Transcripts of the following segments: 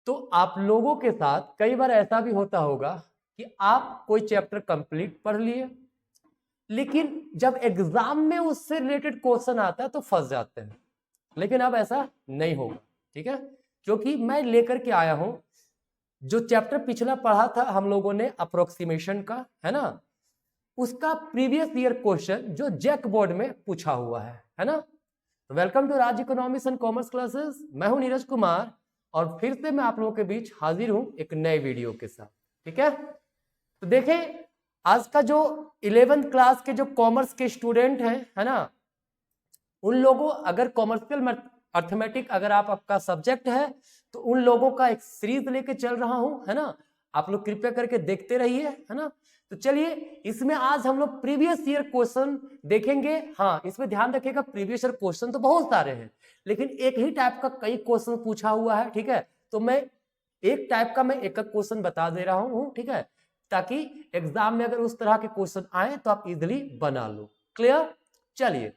तो आप लोगों के साथ कई बार ऐसा भी होता होगा कि आप कोई चैप्टर कंप्लीट पढ़ लिए, लेकिन जब एग्जाम में उससे रिलेटेड क्वेश्चन आता है तो फंस जाते हैं। लेकिन अब ऐसा नहीं होगा, ठीक है, क्योंकि मैं लेकर के आया हूं जो चैप्टर पिछला पढ़ा था हम लोगों ने अप्रोक्सीमेशन का, है ना, उसका प्रीवियस ईयर क्वेश्चन जो जैक बोर्ड में पूछा हुआ है ना। Welcome to Raj economics and commerce classes. मैं हूं नीरज कुमार और फिर से मैं आप लोगों के बीच हाजिर हूं एक नए वीडियो के साथ, ठीक है। तो देखें, आज का जो 11th क्लास के जो कॉमर्स के स्टूडेंट हैं, है ना, उन लोगों, अगर कॉमर्शियल अर्थमेटिक अगर आपका सब्जेक्ट है तो उन लोगों का एक सीरीज लेके चल रहा हूं, है ना। आप लोग कृपया करके देखते रहिए, है ना। तो चलिए, इसमें आज हम लोग प्रीवियस ईयर क्वेश्चन देखेंगे। हाँ, इसमें ध्यान रखिएगा, प्रीवियस ईयर क्वेश्चन तो बहुत सारे हैं, लेकिन एक ही टाइप का कई क्वेश्चन पूछा हुआ है, ठीक है। तो मैं एक टाइप का मैं एक क्वेश्चन बता दे रहा हूं, ठीक है, ताकि एग्जाम में अगर उस तरह के क्वेश्चन आए तो आप इजिली बना लो। क्लियर? चलिए,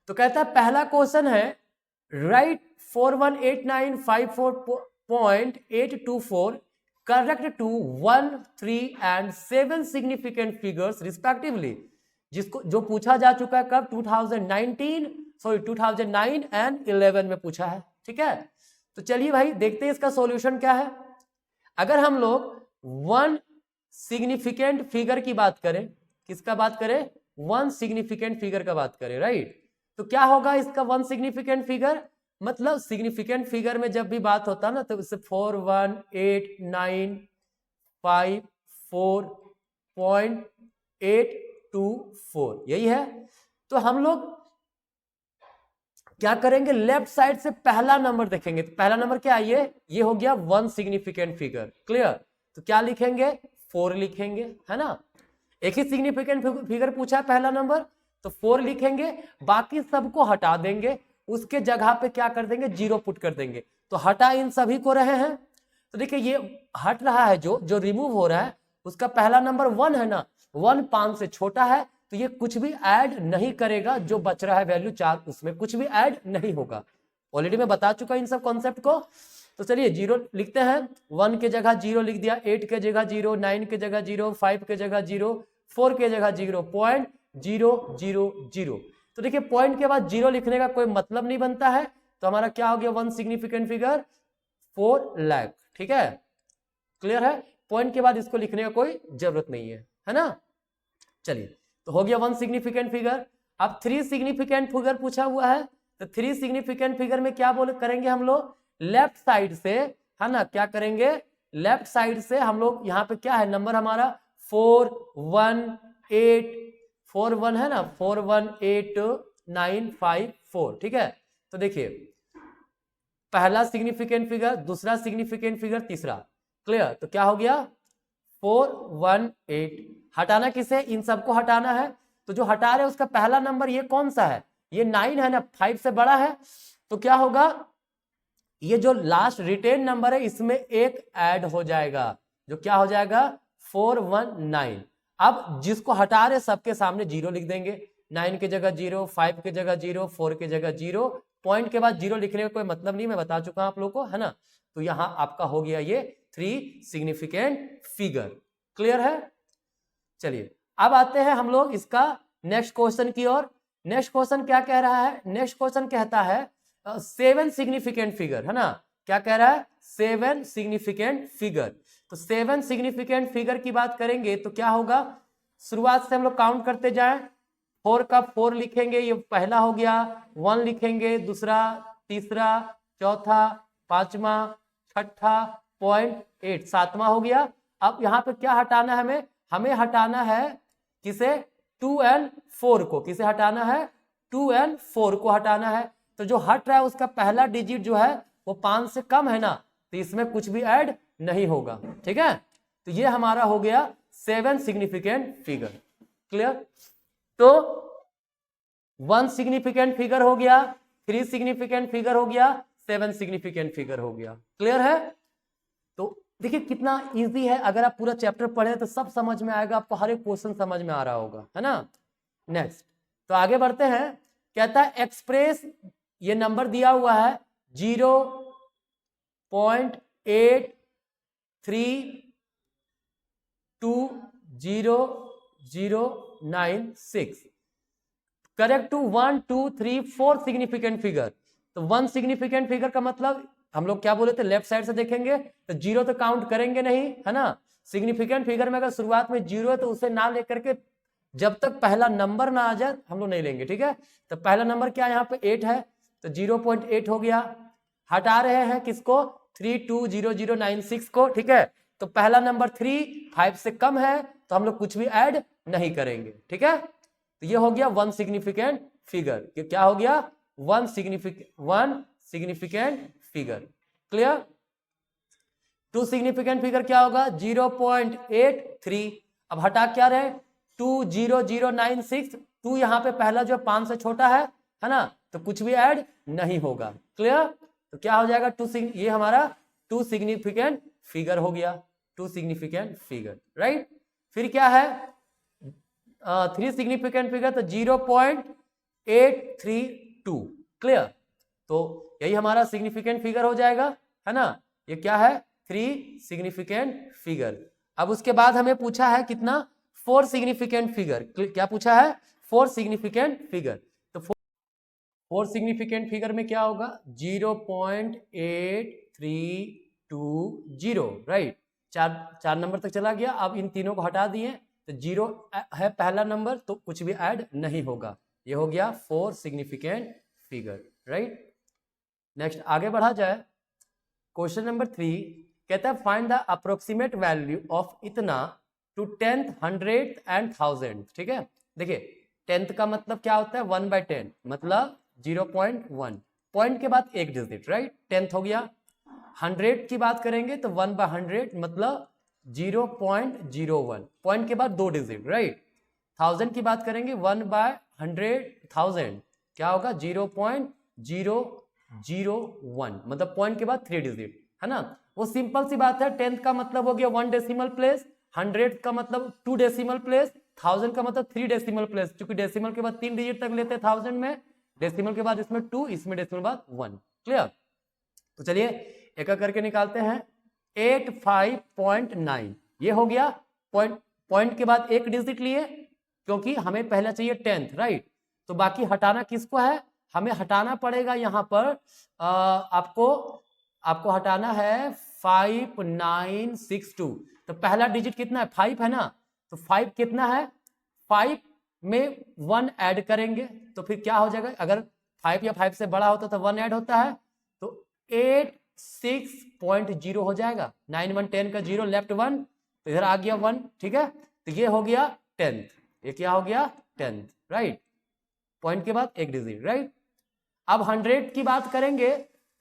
तो कहता है पहला क्वेश्चन है, right 418954.824 correct to 1, 3 and 7 significant figures respectively, जिसको जो पूछा जा चुका है कब, 2009 एंड 11 में पूछा है, ठीक है। तो चलिए भाई देखते हैं इसका सॉल्यूशन क्या है। अगर हम लोग 1 सिग्निफिकेंट फिगर की बात करें, किसका बात करें, 1 सिग्निफिकेंट फिगर का बात करें, राइट। तो क्या होगा इसका 1 सिग्निफिकेंट फिगर, मतलब सिग्निफिकेंट फिगर में जब भी बात होता है ना तो इससे 418954.824 यही है। तो हम लोग क्या करेंगे, लेफ्ट साइड से पहला नंबर देखेंगे। तो पहला नंबर क्या है, ये हो गया 1 सिग्निफिकेंट फिगर। क्लियर? तो क्या लिखेंगे, 4 लिखेंगे, है ना। एक ही सिग्निफिकेंट फिगर पूछा है पहला नंबर, तो 4 लिखेंगे, बाकी सबको हटा देंगे, उसके जगह पे क्या कर देंगे, 0 पुट कर देंगे। तो हटा इन सभी को रहे हैं, तो देखिए ये हट रहा है, जो रिमूव हो रहा है उसका पहला नंबर 1 है ना, 1 5 से छोटा है, तो ये कुछ भी ऐड नहीं करेगा, जो बच रहा है वैल्यू 4 उसमें कुछ भी ऐड नहीं होगा। ऑलरेडी मैं बता चुका इन सब कॉन्सेप्ट को। तो चलिए 0 लिखते हैं, 1 के जगह 0 लिख दिया, 8 के जगह 0, 9 के जगह 0, 5 के जगह 0, 4 के जगह 0.000। तो देखिए पॉइंट के बाद 0 लिखने का कोई मतलब नहीं बनता है, तो हमारा क्या हो गया 1 सिग्निफिकेंट फिगर 4 लाख, ठीक है। क्लियर है? पॉइंट के बाद इसको लिखने का कोई जरूरत नहीं है ना। चलिए, तो हो गया 1 सिग्निफिकेंट फिगर। अब 3 सिग्निफिकेंट फिगर पूछा हुआ है, तो 3 सिग्निफिकेंट फिगर में क्या करेंगे हम लोग, लेफ्ट साइड से, है ना, क्या करेंगे, लेफ्ट साइड से हम लोग, यहाँ पे क्या है नंबर हमारा 41841 है ना, 418954, ठीक है। तो देखिए पहला सिग्निफिकेंट फिगर, दूसरा सिग्निफिकेंट फिगर, तीसरा। क्लियर? तो क्या हो गया 418। हटाना किसे, इन सबको हटाना है, तो जो हटा रहे हैं उसका पहला नंबर ये कौन सा है, ये 9 है ना, 5 से बड़ा है, तो क्या होगा, ये जो लास्ट रिटेन नंबर है इसमें एक ऐड हो जाएगा, जो क्या हो जाएगा 419। अब जिसको हटा रहे सबके सामने 0 लिख देंगे, 9 के जगह 0, 5 के जगह 0, 4 के जगह 0, पॉइंट के बाद 0 लिखने का कोई मतलब नहीं, मैं बता चुका हूं आप लोगों को, है ना। तो यहां आपका हो गया ये 3 सिग्निफिकेंट फिगर। क्लियर है? चलिए अब आते हैं हम लोग इसका नेक्स्ट क्वेश्चन की ओर। नेक्स्ट क्वेश्चन क्या कह रहा है, नेक्स्ट क्वेश्चन कहता है 7 सिग्निफिकेंट फिगर, है ना। क्या कह रहा है, 7 सिग्निफिकेंट फिगर। तो 7 सिग्निफिकेंट फिगर की बात करेंगे तो क्या होगा, शुरुआत से हम लोग काउंट करते जाएं, 4 का 4 लिखेंगे, ये पहला हो गया, 1 लिखेंगे, दूसरा, तीसरा, चौथा, पांचवा, छठा, 0.8, 7वां हो गया। अब यहाँ पे क्या हटाना है हमें हटाना है किसे, 2 and 4 को, किसे हटाना है, 2 and 4 को हटाना है। तो जो हट रहा है उसका पहला डिजिट जो है वो 5 से कम है ना, तो इसमें कुछ भी ऐड नहीं होगा, ठीक है। तो ये हमारा हो गया 7 सिग्निफिकेंट फिगर। क्लियर? तो 1 सिग्निफिकेंट फिगर हो गया, 3 सिग्निफिकेंट फिगर हो गया, 7 सिग्निफिकेंट फिगर हो गया। क्लियर है? तो देखिए कितना इजी है, अगर आप पूरा चैप्टर पढ़े तो सब समझ में आएगा आपको, हर एक क्वेश्चन समझ में आ रहा होगा, है ना। नेक्स्ट, तो आगे बढ़ते हैं। कहता है एक्सप्रेस, ये नंबर दिया हुआ है 0.83200096 करेक्ट टू 1 2 3 4 सिग्निफिकेंट फिगर। तो 1 सिग्निफिकेंट फिगर का मतलब हम लोग क्या बोले थे, लेफ्ट साइड से देखेंगे तो 0 तो काउंट करेंगे नहीं, है ना। सिग्निफिकेंट फिगर में अगर शुरुआत में 0 है तो उसे ना लेकर के जब तक पहला नंबर ना आ जाए हम लोग नहीं लेंगे, ठीक है। तो पहला नंबर क्या यहाँ पे 8 है, तो 0.8 हो गया। हटा रहे हैं किसको, 320096 को, ठीक है। तो पहला नंबर 3 5 से कम है तो हम लोग कुछ भी ऐड नहीं करेंगे, ठीक है। तो ये हो गया 1 सिग्निफिकेंट फिगर। ये क्या हो गया, 1 significant figure. Clear. 2 significant figure क्या होगा, 0.83। अब हटा क्या रहे, 20096। 2 यहाँ पे पहला जो 5 से छोटा है ना, तो कुछ भी ऐड नहीं होगा। क्लियर। तो क्या हो जाएगा, ये हमारा 2 सिग्निफिकेंट फिगर हो गया, 2 सिग्निफिकेंट फिगर, राइट। फिर क्या है, 3 सिग्निफिकेंट फिगर, तो 0.832। क्लियर। तो यही हमारा सिग्निफिकेंट फिगर हो जाएगा, है ना। ये क्या है, 3 सिग्निफिकेंट फिगर। अब उसके बाद हमें पूछा है कितना, 4 सिग्निफिकेंट फिगर। क्या पूछा है, 4 सिग्निफिकेंट फिगर। तो 4 सिग्निफिकेंट फिगर में क्या होगा, 0.8320, राइट। चार नंबर तक चला गया। अब इन तीनों को हटा दिए तो 0 है पहला नंबर, तो कुछ भी ऐड नहीं होगा। ये हो गया 4 सिग्निफिकेंट फिगर, राइट। नेक्स्ट आगे बढ़ा जाए। क्वेश्चन नंबर 3 कहता है find the approximate value of इतना टू 10th 100th एंड 1000। ठीक है। देखिए 10th का मतलब क्या होता है, 1/10 मतलब 0.1, पॉइंट के बाद एक डिजिट, राइट। 10th हो गया। 100 की बात करेंगे तो 1/100 मतलब 0.01, पॉइंट के बाद 2 डिजिट, राइट। 1000 की बात करेंगे 1/100,000 क्या होगा, 0.001 मतलब पॉइंट के बाद 3 डिजिट, है ना। वो सिंपल सी बात है। 10th का मतलब हो गया 1 डेसिमल प्लेस, 100 का मतलब 2 डेसिमल प्लेस, 1000 का मतलब 3 डेसिमल प्लेस। क्योंकि डेसिमल के बाद 3 डिजिट तक लेते हैं 1000 में, डेसिमल के बाद इसमें 2, इसमें डेसिमल बाद 1। क्लियर। तो चलिए एक एक करके निकालते हैं। 85.9 ये हो गया पॉइंट के बाद एक डिजिट लिए, क्योंकि हमें पहला चाहिए 10th, राइट। तो बाकी हटाना किसको है, हमें हटाना पड़ेगा यहाँ पर आपको हटाना है 5962। तो पहला डिजिट कितना है, 5 है ना। तो 5 कितना है, 5 में 1 ऐड करेंगे तो फिर क्या हो जाएगा, अगर 5 या 5 से बड़ा होता तो 1 ऐड होता है तो 86.0 हो जाएगा। 9 1 10 का 0 लेफ्ट 1, तो इधर आ गया 1, ठीक है। तो ये हो गया 10th, ये क्या हो गया 10th, राइट। पॉइंट के बाद एक डिजिट, राइट। अब 100 की बात करेंगे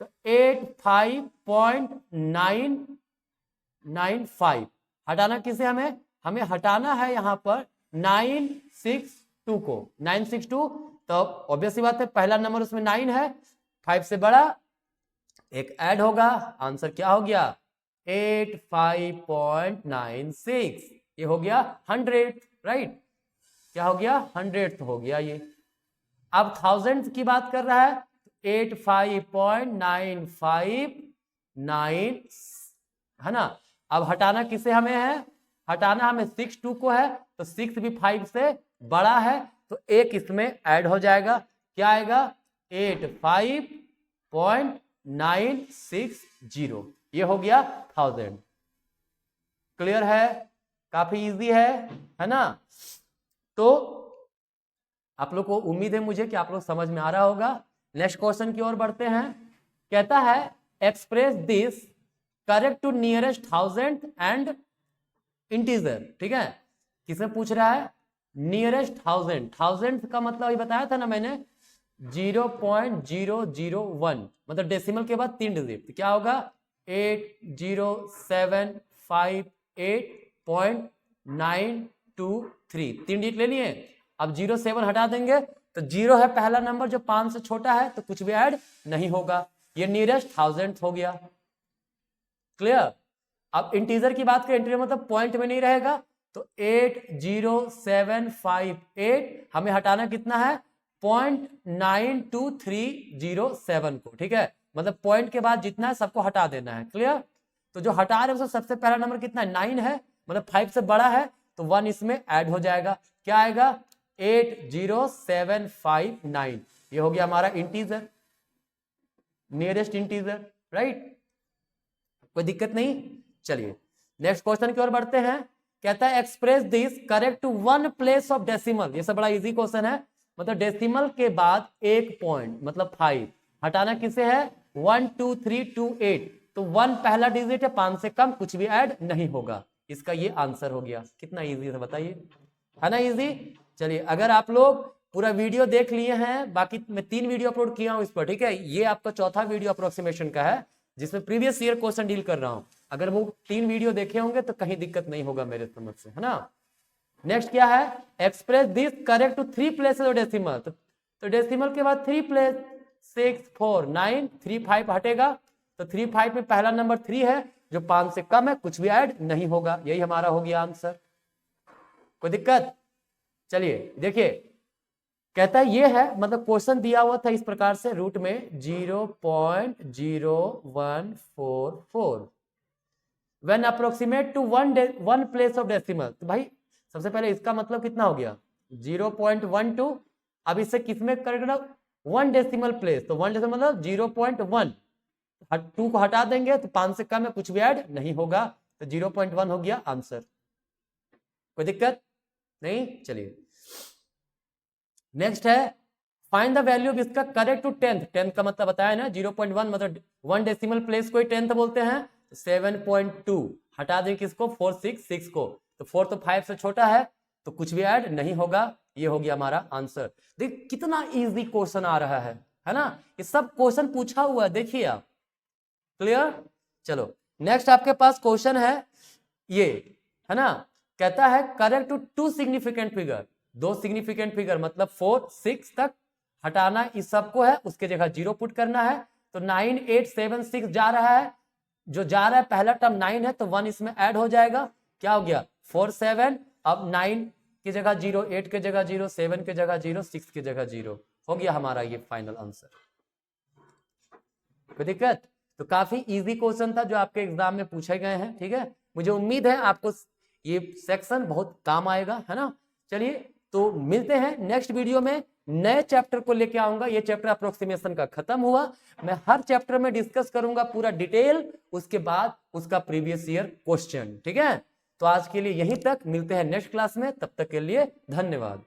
तो 85.995 हटाना किसे, हमें हटाना है यहाँ पर 962 को। 962 तो ऑब्वियस सी बात है पहला नंबर उसमें 9 है, 5 से बड़ा एक ऐड होगा, आंसर क्या हो गया 85.96, ये हो गया 100, राइट। क्या हो गया 100th हो गया ये। अब 1000 की बात कर रहा है 85.959 है ना। अब हटाना किसे हमें है, हटाना हमें 62 को है, तो 6 भी 5 से बड़ा है तो एक इसमें ऐड हो जाएगा, क्या आएगा 85.960, ये हो गया 1000। क्लियर है, काफी इजी है ना। तो आप लोग को उम्मीद है मुझे कि आप लोग समझ में आ रहा होगा। नेक्स्ट क्वेश्चन की ओर बढ़ते हैं। कहता है express this correct to nearest 1000 and integer. ठीक है, किसे पूछ रहा है, नियरेस्ट 1000। 1000 का मतलब ये बताया था ना मैंने 0.001 मतलब डेसिमल के बाद 3 डिजिट, तो क्या होगा 80758.923, 3 डिजिट ले लिए। अब 07 हटा देंगे तो 0 है पहला नंबर जो 5 से छोटा है, तो कुछ भी ऐड नहीं होगा, ये नियरेस्ट 1000 हो गया। क्लियर। अब इंटीजर की बात करें, इंटीजर मतलब पॉइंट में नहीं रहेगा, तो 80758 हमें हटाना कितना है 0.92307 को, ठीक है। मतलब पॉइंट के बाद जितना है सबको हटा देना है। क्लियर? तो जो हटा रहे हैं उसमें सबसे पहला नंबर कितना है? 9 है, मतलब 5 से बड़ा है तो 1 इसमें ऐड हो जाएगा। क्या आएगा? 80759। ये हो गया हमारा इंटीजर, नियरेस्ट इंटीजर, राइट? कोई दिक्कत नहीं। चलिए नेक्स्ट क्वेश्चन की ओर बढ़ते हैं। कहता है express this correct to 1 place of decimal. ये सब बड़ा इजी क्वेश्चन है। मतलब डेसिमल के बाद एक पॉइंट मतलब 5 हटाना किसे है? 1 2 3 2 8, तो 1 पहला डिजिट है, 5 से कम कुछ भी ऐड नहीं होगा। इसका ये आंसर हो गया। कितना इजी है बताइए, है ना इजी? चलिए अगर आप लोग पूरा वीडियो देख लिए हैं, बाकी मैं 3 वीडियो अपलोड किया हूं इस पर, ठीक है? ये आपका चौथा वीडियो अप्रोक्सीमेशन का है जिसमें प्रीवियस ईयर क्वेश्चन डील कर रहा हूं। अगर वो 3 वीडियो देखे होंगे तो कहीं दिक्कत नहीं होगा मेरे समझ से, है ना? नेक्स्ट क्या है? Express this correct to 3 places of decimal. तो डेसिमल के बाद 3 प्लेस 6 4 9 3 5 हटेगा, तो 3 5 में पहला नंबर 3 है जो 5 से कम है, कुछ भी ऐड नहीं होगा। यही हमारा हो गया आंसर। कोई दिक्कत? चलिए देखिए, कहता है ये है, मतलब क्वेश्चन दिया हुआ था इस प्रकार से रूट में 0.0144 when approximate to 1 place of decimal. तो भाई सबसे पहले इसका मतलब कितना हो गया? 0.12। अब इससे किसमें करेक्ट? 1 डेसिमल प्लेस, तो 1 डेसिमल मतलब 0.1, 2 को हटा देंगे तो 5 से कम है, कुछ भी ऐड नहीं होगा, तो 0.1 हो गया आंसर। कोई दिक्कत नहीं। चलिए नेक्स्ट है फाइंड द वैल्यू ऑफ इसका करेक्ट टू 10th। 10th का मतलब बताया ना, 0.1 मतलब 1 डेसिमल प्लेस को ही 10th बोलते हैं। 7.2 हटा दें किसको? 4 6 को, तो 4 तो 5 से छोटा है तो कुछ भी ऐड नहीं होगा। ये हो गया हमारा आंसर। देख कितना इजी क्वेश्चन आ रहा है ना? ये सब क्वेश्चन पूछा हुआ है, देखिए आप। क्लियर? चलो नेक्स्ट आपके पास क्वेश्चन है ये, है ना? कहता है correct to 2 significant figure. 2 significant figure मतलब 4 6 तक हटाना इस सबको है, उसके जगह 0 पुट करना है। तो 9 8 7 6 जा रहा है, जो जा रहा है पहला टर्म 9 है तो 1 इसमें ऐड हो जाएगा। क्या हो गया? 4 7, अब 9 की जगह 0, 8 की जगह 0, 7 की जगह 0, 6 की जगह 0 हो गया हमारा ये फाइनल आंसर। कोई दिक्कत? तो काफी इजी क्वेश्चन था जो आपके एग्जाम में पूछे गए हैं, ठीक है? मुझे उम्मीद है आपको ये सेक्शन बहुत काम आएगा, है ना? चलिए तो मिलते हैं नेक्स्ट वीडियो में, नए चैप्टर को लेके आऊंगा। ये चैप्टर अप्रोक्सीमेशन का खत्म हुआ, मैं हर चैप्टर में डिस्कस करूंगा पूरा डिटेल, उसके बाद उसका प्रीवियस ईयर क्वेश्चन, ठीक है? तो आज के लिए यहीं तक, मिलते हैं नेक्स्ट क्लास में, तब तक के लिए धन्यवाद।